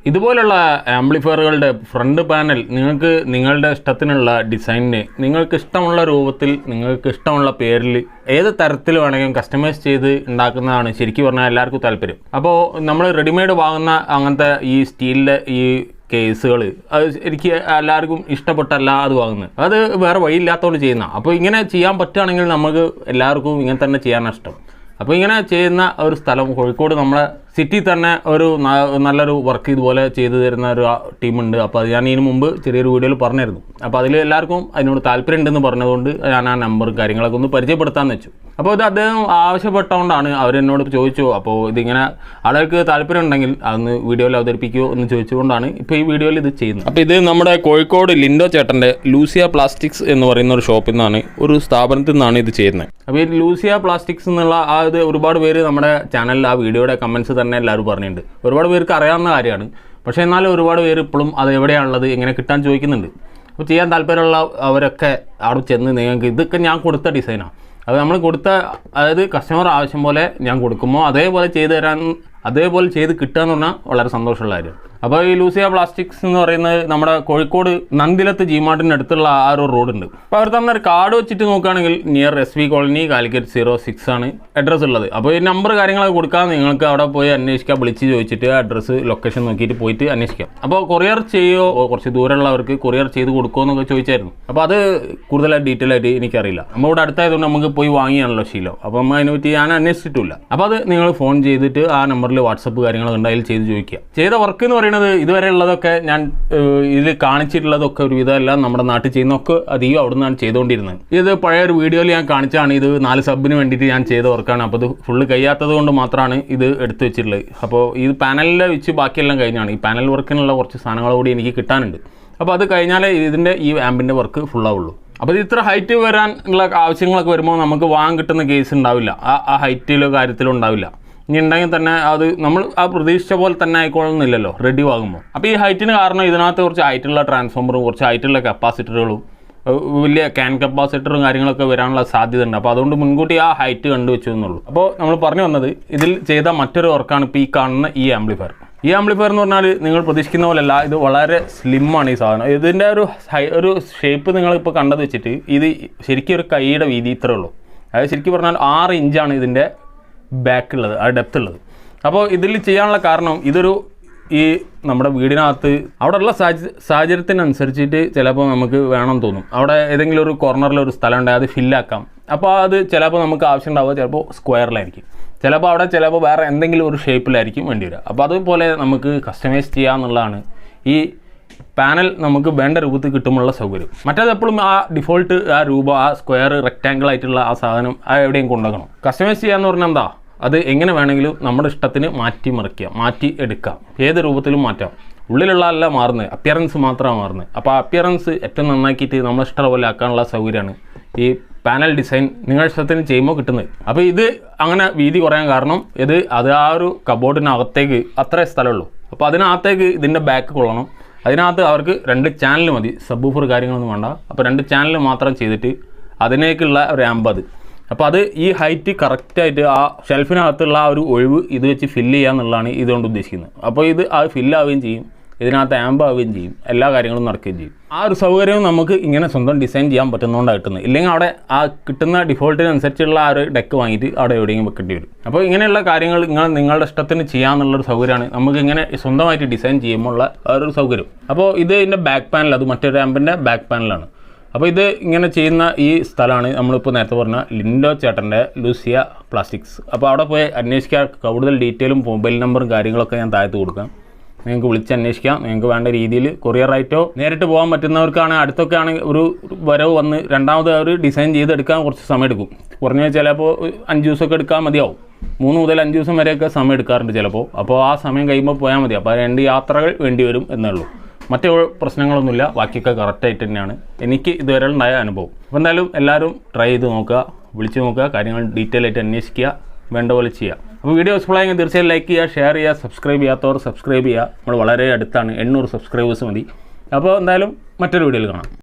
ഇതുപോലുള്ള ആംപ്ലിഫയറുകളുടെ front panel നിങ്ങൾക്ക് നിങ്ങളുടെ ഇഷ്ടത്തിനുള്ള ഡിസൈനിന് നിങ്ങൾക്ക് ഇഷ്ടമുള്ള രൂപത്തിൽ നിങ്ങൾക്ക് ഇഷ്ടമുള്ള പേരിൽ ഏത് തരത്തിൽ വേണമെങ്കിലും കസ്റ്റമൈസ് ചെയ്ത് ഉണ്ടാക്കുന്നതാണ് ശരിക്കും പറഞ്ഞാൽ എല്ലാവർക്കും താല്പര്യം. അപ്പോൾ നമ്മൾ റെഡിമെയ്ഡ് വാങ്ങുന്ന അങ്ങനത്തെ ഈ സ്റ്റീലിൻ്റെ ഈ കേസുകൾ അത് എനിക്ക് എല്ലാവർക്കും ഇഷ്ടപ്പെട്ടല്ല അത് വാങ്ങുന്നത്. അത് വേറെ വഴിയില്ലാത്തതുകൊണ്ട് ചെയ്യുന്ന. അപ്പോൾ ഇങ്ങനെ ചെയ്യാൻ പറ്റുകയാണെങ്കിൽ നമുക്ക് എല്ലാവർക്കും ഇങ്ങനെ തന്നെ ചെയ്യാനാണ് ഇഷ്ടം. അപ്പോൾ ഇങ്ങനെ ചെയ്യുന്ന ഒരു സ്ഥലം കോഴിക്കോട് നമ്മളെ സിറ്റി തന്നെ ഒരു നല്ലൊരു വർക്ക് ഇതുപോലെ ചെയ്തു തരുന്ന ഒരു ടീമുണ്ട്. അപ്പോൾ അത് ഞാൻ ഇതിന് മുമ്പ് ചെറിയൊരു വീഡിയോയിൽ പറഞ്ഞിരുന്നു. അപ്പോൾ അതിൽ എല്ലാവർക്കും അതിനോട് താല്പര്യം ഉണ്ടെന്ന് പറഞ്ഞതുകൊണ്ട് ഞാൻ ആ നമ്പറും കാര്യങ്ങളൊക്കെ ഒന്ന് പരിചയപ്പെടുത്താമെന്ന് വെച്ചു. അപ്പോൾ ഇത് അദ്ദേഹം ആവശ്യപ്പെട്ടുകൊണ്ടാണ് അവരെന്നോട് ചോദിച്ചു. അപ്പോൾ ഇതിങ്ങനെ ആളുകൾക്ക് താല്പര്യം ഉണ്ടെങ്കിൽ അതൊന്ന് വീഡിയോയിൽ അവതരിപ്പിക്കുമോ എന്ന് ചോദിച്ചുകൊണ്ടാണ് ഇപ്പോൾ ഈ വീഡിയോയിൽ ഇത് ചെയ്യുന്നത്. അപ്പോൾ ഇത് നമ്മുടെ കോഴിക്കോട് ലിൻഡോ ചേട്ടൻ്റെ ലൂസിയ പ്ലാസ്റ്റിക്സ് എന്ന് പറയുന്ന ഒരു ഷോപ്പിൽ നിന്നാണ്, ഒരു സ്ഥാപനത്തിൽ നിന്നാണ് ഇത് ചെയ്യുന്നത്. അപ്പോൾ ഈ ലൂസിയ പ്ലാസ്റ്റിക്സ് എന്നുള്ള ആ ഇത് ഒരുപാട് പേര് നമ്മുടെ ചാനലിൽ ആ വീഡിയോയുടെ കമൻസ് തന്നെ എല്ലാവരും പറഞ്ഞിട്ടുണ്ട്. ഒരുപാട് പേർക്ക് അറിയാവുന്ന കാര്യമാണ്. പക്ഷേ എന്നാലും ഒരുപാട് പേര് ഇപ്പോഴും അത് എവിടെയാണുള്ളത് എങ്ങനെ കിട്ടാൻ ചോദിക്കുന്നുണ്ട്. അപ്പോൾ ചെയ്യാൻ താല്പര്യമുള്ള അവരൊക്കെ അവിടെ ചെന്ന് നിങ്ങൾക്ക് ഇതൊക്കെ ഞാൻ കൊടുത്ത ഡിസൈനാണ്, അത് നമ്മൾ കൊടുത്ത, അതായത് കസ്റ്റമർ ആവശ്യം പോലെ ഞാൻ കൊടുക്കുമ്പോൾ അതേപോലെ ചെയ്ത് തരാൻ, അതേപോലെ ചെയ്ത് കിട്ടുക എന്ന് പറഞ്ഞാൽ വളരെ സന്തോഷമുള്ള കാര്യം. അപ്പോൾ ഈ ലൂസിയ പ്ലാസ്റ്റിക്സ് എന്ന് പറയുന്നത് നമ്മുടെ കോഴിക്കോട് നന്ദിലത്ത് ജിമാർട്ടിൻ്റെ അടുത്തുള്ള ആ ഒരു റോഡുണ്ട്. അപ്പോൾ അവർ തന്നൊരു കാർഡ് വെച്ചിട്ട് നോക്കുകയാണെങ്കിൽ നിയർ SV കോളനി കാലിക്കറ്റ് 06 ആണ് അഡ്രസ്സ് ഉള്ളത്. അപ്പോൾ ഈ നമ്പർ കാര്യങ്ങളൊക്കെ കൊടുക്കാൻ നിങ്ങൾക്ക് അവിടെ പോയി അന്വേഷിക്കാം, വിളിച്ച് ചോദിച്ചിട്ട് അഡ്രസ്സ് ലൊക്കേഷൻ നോക്കിയിട്ട് പോയിട്ട് അന്വേഷിക്കാം. അപ്പോൾ കൊറിയർ ചെയ്യുമോ, കുറച്ച് ദൂരമുള്ളവർക്ക് കൊറിയർ ചെയ്ത് കൊടുക്കുമോ എന്നൊക്കെ ചോദിച്ചായിരുന്നു. അപ്പോൾ അത് കൂടുതലായിട്ട് ഡീറ്റെയിൽ ആയിട്ട് എനിക്കറിയില്ല. നമ്മൾ ഇവിടെ അടുത്തായതുകൊണ്ട് നമുക്ക് പോയി വാങ്ങിയാണല്ലോ ശീലം. അപ്പോൾ നമ്മൾ അതിനെ പറ്റി ഞാൻ അന്വേഷിച്ചിട്ടില്ല. അപ്പോൾ അത് നിങ്ങൾ ഫോൺ ചെയ്തിട്ട് ആ നമ്പറിൽ വാട്സപ്പ് കാര്യങ്ങളൊക്കെ ഉണ്ട്, അതിൽ ചെയ്ത് ചോദിക്കുക. ചെയ്ത വർക്ക് എന്ന് പറയുന്നത് ഇതുവരെ ഉള്ളതൊക്കെ ഞാൻ ഇതിൽ കാണിച്ചിട്ടുള്ളതൊക്കെ ഒരുവിധം എല്ലാം നമ്മുടെ നാട്ടിൽ ചെയ്യുന്നതൊക്കെ അധികം അവിടെ നിന്നാണ് ചെയ്തുകൊണ്ടിരുന്നത്. ഇത് പഴയൊരു വീഡിയോയിൽ ഞാൻ കാണിച്ചാണ്. ഇത് 4 സബിന് വേണ്ടിയിട്ട് ഞാൻ ചെയ്ത വർക്കാണ്. അപ്പോൾ ഇത് ഫുള്ള് കഴിയാത്തത് കൊണ്ട് മാത്രമാണ് ഇത് എടുത്തു വെച്ചിട്ടുള്ളത്. അപ്പോൾ ഇത് പാനലിൽ വെച്ച് ബാക്കിയെല്ലാം കഴിഞ്ഞാണ്. ഈ പാനൽ വർക്കിനുള്ള കുറച്ച് സാധനങ്ങൾ കൂടി എനിക്ക് കിട്ടാനുണ്ട്. അപ്പോൾ അത് കഴിഞ്ഞാലേ ഇതിൻ്റെ ഈ ആമ്പിൻ്റെ വർക്ക് ഫുള്ളാവുള്ളൂ. അപ്പോൾ ഇത് ഇത്ര ഹൈറ്റ് വരാനുള്ള ആവശ്യങ്ങളൊക്കെ വരുമ്പോൾ നമുക്ക് വാങ്ങാൻ കിട്ടുന്ന കേസ് ഉണ്ടാവില്ല, ആ ഹൈറ്റിലോ കാര്യത്തിലോ ഉണ്ടാവില്ല. ഇനി ഉണ്ടെങ്കിൽ തന്നെ അത് നമ്മൾ ആ പ്രതീക്ഷിച്ച പോലെ തന്നെ ആയിക്കോളുന്നില്ലല്ലോ റെഡി ആകുമ്പോൾ. അപ്പോൾ ഈ ഹൈറ്റിന് കാരണം ഇതിനകത്ത് കുറച്ച് ഹൈറ്റുള്ള ട്രാൻസ്ഫോമറും കുറച്ച് ഹൈറ്റുള്ള കപ്പാസിറ്ററുകളും വലിയ ക്യാൻ കപ്പാസിറ്ററും കാര്യങ്ങളൊക്കെ വരാനുള്ള സാധ്യത ഉണ്ട്. അപ്പോൾ അതുകൊണ്ട് മുൻകൂട്ടി ആ ഹൈറ്റ് കണ്ടുവെച്ചു എന്നുള്ളൂ. അപ്പോൾ നമ്മൾ പറഞ്ഞു വന്നത് ഇതിൽ ചെയ്ത മറ്റൊരു വർക്കാണ് ഇപ്പോൾ ഈ കാണുന്ന ഈ ആംപ്ലിഫയർ. ഈ ആംപ്ലിഫയർ എന്ന് പറഞ്ഞാൽ നിങ്ങൾ പ്രതീക്ഷിക്കുന്ന പോലെയല്ല, ഇത് വളരെ സ്ലിമ്മാണ് ഈ സാധനം. ഇതിൻ്റെ ഒരു ഷേപ്പ് നിങ്ങളിപ്പോൾ കണ്ടത് വെച്ചിട്ട് ഇത് ശരിക്കും ഒരു കൈയുടെ വീതി ഇത്രേ ഉള്ളൂ. അതായത് ശരിക്കും പറഞ്ഞാൽ 6 ഇഞ്ചാണ് ഇതിൻ്റെ ബാക്കുള്ളത്, ആ ഡെപ്ത് ഉള്ളത്. അപ്പോൾ ഇതിൽ ചെയ്യാനുള്ള കാരണം ഈ നമ്മുടെ വീടിനകത്ത് അവിടെയുള്ള സാഹചര്യത്തിനനുസരിച്ചിട്ട് ചിലപ്പോൾ നമുക്ക് വേണം തോന്നും. അവിടെ ഏതെങ്കിലും ഒരു കോർണറിൽ ഒരു സ്ഥലം ഉണ്ടെങ്കിൽ അത് ഫില്ലാക്കാം. അപ്പോൾ അത് ചിലപ്പോൾ നമുക്ക് ആവശ്യം ഉണ്ടാവുക ചിലപ്പോൾ സ്ക്വയറിലായിരിക്കും, ചിലപ്പോൾ വേറെ എന്തെങ്കിലും ഒരു ഷേപ്പിലായിരിക്കും വേണ്ടി വരിക. അപ്പോൾ അതുപോലെ നമുക്ക് കസ്റ്റമൈസ് ചെയ്യാമെന്നുള്ളതാണ് ഈ പാനൽ നമുക്ക് വേണ്ട രൂപത്തിൽ കിട്ടുമ്പോഴുള്ള സൗകര്യം. മറ്റേത് എപ്പോഴും ആ ഡിഫോൾട്ട് ആ രൂപം, ആ സ്ക്വയർ റെക്റ്റാങ്കിൾ ആയിട്ടുള്ള ആ സാധനം എവിടെയും കൊണ്ടുവരണം. കസ്റ്റമൈസ് ചെയ്യാന്ന് പറഞ്ഞാൽ എന്താ, അത് എങ്ങനെ വേണമെങ്കിലും നമ്മുടെ ഇഷ്ടത്തിന് മാറ്റി എടുക്കാം, ഏത് രൂപത്തിലും മാറ്റാം. ഉള്ളിലുള്ള അല്ല മാറുന്നത്, അപ്പിയറൻസ് മാത്രമാണ് മാറുന്നത്. അപ്പോൾ ആ അപ്പിയറൻസ് ഏറ്റവും നന്നാക്കിയിട്ട് നമ്മളെ ഇഷ്ടം പോലെ ആക്കാനുള്ള സൗകര്യമാണ് ഈ പാനൽ ഡിസൈൻ നിങ്ങളുടെ ഇഷ്ടത്തിന് ചെയ്യുമ്പോൾ കിട്ടുന്നത്. അപ്പോൾ ഇത് അങ്ങനെ വീതി കുറയാൻ കാരണം അത് ആ ഒരു കബോർഡിനകത്തേക്ക് അത്രേ സ്ഥലമുള്ളൂ. അപ്പോൾ അതിനകത്തേക്ക് ഇതിൻ്റെ ബാക്ക് കൊള്ളണം. അതിനകത്ത് അവർക്ക് 2 ചാനൽ മതി, സബ് ഊഫർ കാര്യങ്ങളൊന്നും വേണ്ട. അപ്പോൾ 2 ചാനൽ മാത്രം ചെയ്തിട്ട് അതിനേക്കുള്ള ഒരു ആമ്പ് അത്. അപ്പോൾ അത് ഈ ഹൈറ്റ് കറക്റ്റായിട്ട് ആ ഷെൽഫിനകത്തുള്ള ആ ഒരു ഒഴിവ് ഇത് വെച്ച് ഫില്ല് ചെയ്യുക എന്നുള്ളതാണ് ഇതുകൊണ്ട് ഉദ്ദേശിക്കുന്നത്. അപ്പോൾ ഇത് അത് ഫില്ലാവുകയും ചെയ്യും, ഇതിനകത്ത് ആമ്പ് ആവുകയും ചെയ്യും, എല്ലാ കാര്യങ്ങളും നടക്കുകയും ചെയ്യും. ആ ഒരു സൗകര്യവും നമുക്ക് ഇങ്ങനെ സ്വന്തം ഡിസൈൻ ചെയ്യാൻ പറ്റുന്നതുകൊണ്ടാണ് കിട്ടുന്നത്. ഇല്ലെങ്കിൽ അവിടെ ആ കിട്ടുന്ന ഡിഫോൾട്ടിനനുസരിച്ചുള്ള ആ ഒരു ഡെക്ക് വാങ്ങിയിട്ട് അവിടെ എവിടെയെങ്കിലും വെക്കേണ്ടി വരും. അപ്പോൾ ഇങ്ങനെയുള്ള കാര്യങ്ങൾ നിങ്ങളുടെ ഇഷ്ടത്തിന് ചെയ്യാമെന്നുള്ളൊരു സൗകര്യമാണ് നമുക്ക് ഇങ്ങനെ സ്വന്തമായിട്ട് ഡിസൈൻ ചെയ്യുമ്പോൾ ഉള്ള ഒരു സൗകര്യം. അപ്പോൾ ഇത് ഇതിൻ്റെ ബാക്ക് പാനൽ, അത് മറ്റൊരു ആമ്പിൻ്റെ ബാക്ക് പാനലാണ്. അപ്പോൾ ഇത് ഇങ്ങനെ ചെയ്യുന്ന ഈ സ്ഥലമാണ് നമ്മളിപ്പോൾ നേരത്തെ പറഞ്ഞ ലിൻഡോ ചേട്ടൻ്റെ ലൂസിയ പ്ലാസ്റ്റിക്സ്. അപ്പോൾ അവിടെ പോയി അന്വേഷിക്കാൻ കൂടുതൽ ഡീറ്റെയിലും മൊബൈൽ നമ്പറും കാര്യങ്ങളൊക്കെ ഞാൻ താഴത്ത് കൊടുക്കാം. നിങ്ങൾക്ക് വിളിച്ച് അന്വേഷിക്കാം. നിങ്ങൾക്ക് വേണ്ട രീതിയിൽ കൊറിയറായിട്ടോ നേരിട്ട് പോകാൻ പറ്റുന്നവർക്കാണ്. അടുത്തൊക്കെ ആണെങ്കിൽ ഒരു വരവ് വന്ന് രണ്ടാമത് ഒരു ഡിസൈൻ ചെയ്തെടുക്കാൻ കുറച്ച് സമയം എടുക്കും. കുറഞ്ഞ ചിലപ്പോൾ 5 ദിവസമൊക്കെ എടുക്കാൻ മതിയാവും. 3 മുതൽ 5 ദിവസം വരെയൊക്കെ സമയം എടുക്കാറുണ്ട് ചിലപ്പോൾ. അപ്പോൾ ആ സമയം കഴിയുമ്പോൾ പോയാൽ മതി. അപ്പോൾ 2 യാത്രകൾ വേണ്ടി വരും എന്നേ ഉള്ളൂ. മറ്റു പ്രശ്നങ്ങളൊന്നുമില്ല, ബാക്കിയൊക്കെ കറക്റ്റായിട്ട് തന്നെയാണ് എനിക്ക് ഇതുവരെ ഉണ്ടായ അനുഭവം. അപ്പോൾ എന്തായാലും എല്ലാവരും ട്രൈ ചെയ്ത് നോക്കുക, വിളിച്ച് നോക്കുക, കാര്യങ്ങൾ ഡീറ്റെയിൽ ആയിട്ട് അന്വേഷിക്കുക, വേണ്ട പോലെ ചെയ്യുക. അപ്പോൾ വീഡിയോ ഇഷ്ടമായെങ്കിൽ തീർച്ചയായും ലൈക്ക് ചെയ്യുക, ഷെയർ ചെയ്യുക, സബ്സ്ക്രൈബ് ചെയ്യാത്തവർ സബ്സ്ക്രൈബ് ചെയ്യുക. നമ്മൾ വളരെ അടുത്താണ്, 800 സബ്സ്ക്രൈബേഴ്സ് മതി. അപ്പോൾ എന്തായാലും മറ്റൊരു വീഡിയോയിൽ കാണാം.